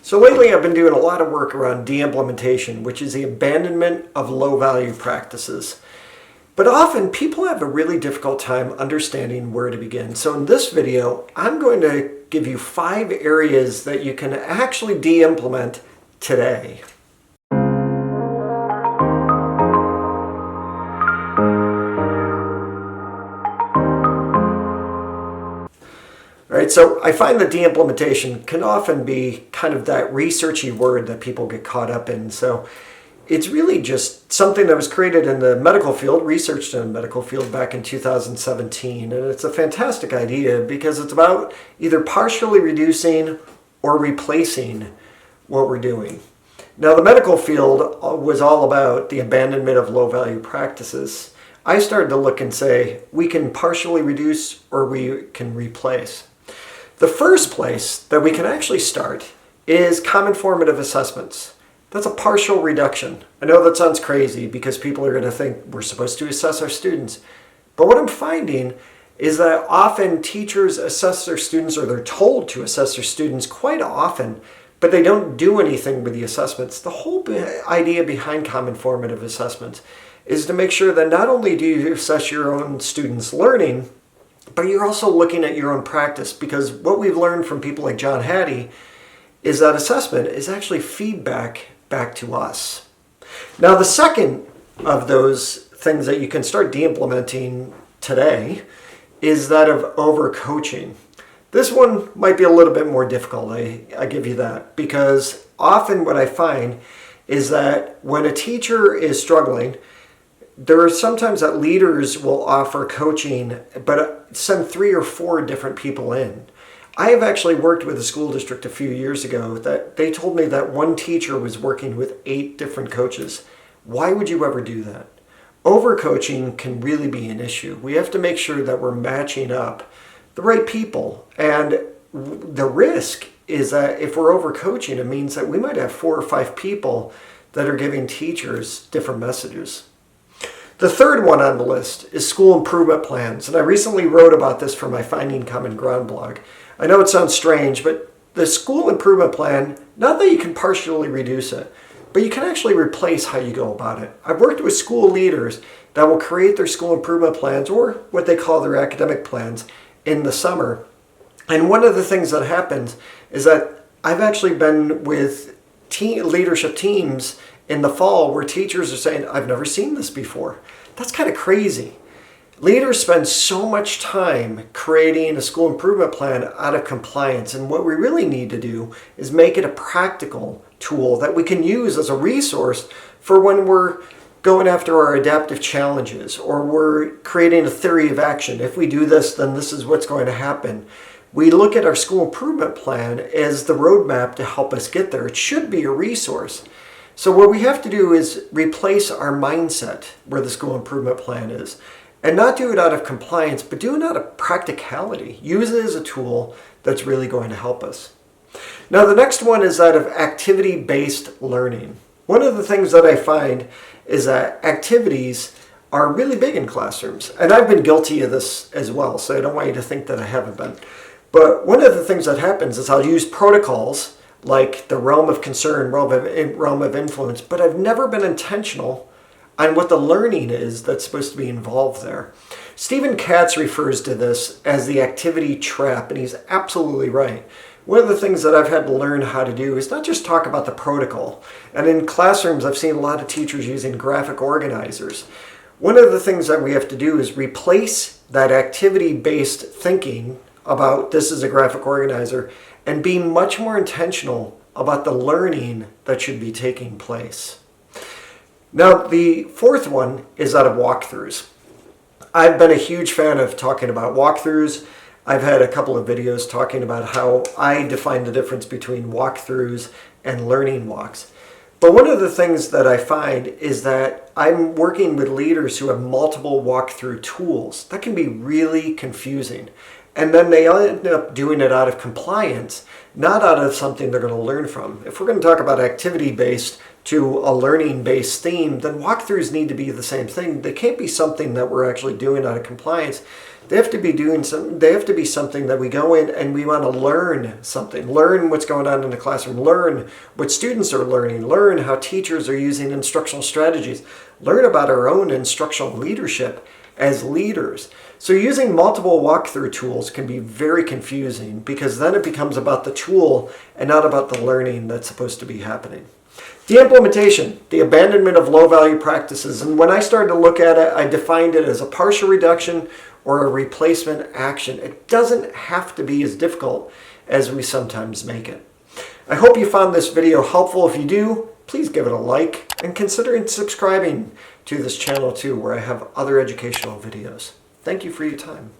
So lately I've been doing a lot of work around de-implementation, which is the abandonment of low-value practices. But often people have a really difficult time understanding where to begin. So in this video, I'm going to give you 5 areas that you can actually de-implement today. All right, so I find that de-implementation can often be kind of that researchy word that people get caught up in. So it's really just something that was created in the medical field, researched in the medical field back in 2017. And it's a fantastic idea because it's about either partially reducing or replacing what we're doing. Now, the medical field was all about the abandonment of low-value practices. I started to look and say, we can partially reduce or we can replace. The first place that we can actually start is common formative assessments. That's a partial reduction. I know that sounds crazy because people are going to think we're supposed to assess our students. But what I'm finding is that often teachers assess their students, or they're told to assess their students quite often, but they don't do anything with the assessments. The whole idea behind common formative assessments is to make sure that not only do you assess your own students' learning, but you're also looking at your own practice, because what we've learned from people like John Hattie is that assessment is actually feedback back to us. Now, the second of those things that you can start de-implementing today is that of overcoaching. This one might be a little bit more difficult, I give you that, because often what I find is that when a teacher is struggling, there are sometimes that leaders will offer coaching, but send 3 or 4 different people in. I have actually worked with a school district a few years ago that they told me that one teacher was working with 8 different coaches. Why would you ever do that? Overcoaching can really be an issue. We have to make sure that we're matching up the right people. And the risk is that if we're overcoaching, it means that we might have 4 or 5 people that are giving teachers different messages. The third one on the list is school improvement plans. And I recently wrote about this for my Finding Common Ground blog. I know it sounds strange, but the school improvement plan, not that you can partially reduce it, but you can actually replace how you go about it. I've worked with school leaders that will create their school improvement plans, or what they call their academic plans, in the summer. And one of the things that happens is that I've actually been with leadership teams in the fall where teachers are saying, I've never seen this before. That's kind of crazy. Leaders spend so much time creating a school improvement plan out of compliance, and what we really need to do is make it a practical tool that we can use as a resource for when we're going after our adaptive challenges, or we're creating a theory of action. If we do this, then this is what's going to happen. We look at our school improvement plan as the roadmap to help us get there. It should be a resource. So what we have to do is replace our mindset where the school improvement plan is, and not do it out of compliance, but do it out of practicality. Use it as a tool that's really going to help us. Now, the next one is that of activity-based learning. One of the things that I find is that activities are really big in classrooms, and I've been guilty of this as well, so I don't want you to think that I haven't been. But one of the things that happens is I'll use protocols like the realm of concern, realm of influence, but I've never been intentional on what the learning is that's supposed to be involved there. Stephen Katz refers to this as the activity trap, and he's absolutely right. One of the things that I've had to learn how to do is not just talk about the protocol. And in classrooms, I've seen a lot of teachers using graphic organizers. One of the things that we have to do is replace that activity-based thinking about this is a graphic organizer and be much more intentional about the learning that should be taking place. Now, the fourth one is out of walkthroughs. I've been a huge fan of talking about walkthroughs. I've had a couple of videos talking about how I define the difference between walkthroughs and learning walks. But one of the things that I find is that I'm working with leaders who have multiple walkthrough tools. That can be really confusing. And then they end up doing it out of compliance, not out of something they're going to learn from. If we're going to talk about activity-based to a learning-based theme, then walkthroughs need to be the same thing. They can't be something that we're actually doing out of compliance. They have to be something that we go in and we want to learn something. Learn what's going on in the classroom. Learn what students are learning. Learn how teachers are using instructional strategies. Learn about our own instructional leadership as leaders. So using multiple walkthrough tools can be very confusing because then it becomes about the tool and not about the learning that's supposed to be happening. De-implementation, the abandonment of low-value practices. And when I started to look at it, I defined it as a partial reduction or a replacement action. It doesn't have to be as difficult as we sometimes make it. I hope you found this video helpful. If you do, please give it a like and consider subscribing to this channel too, where I have other educational videos. Thank you for your time.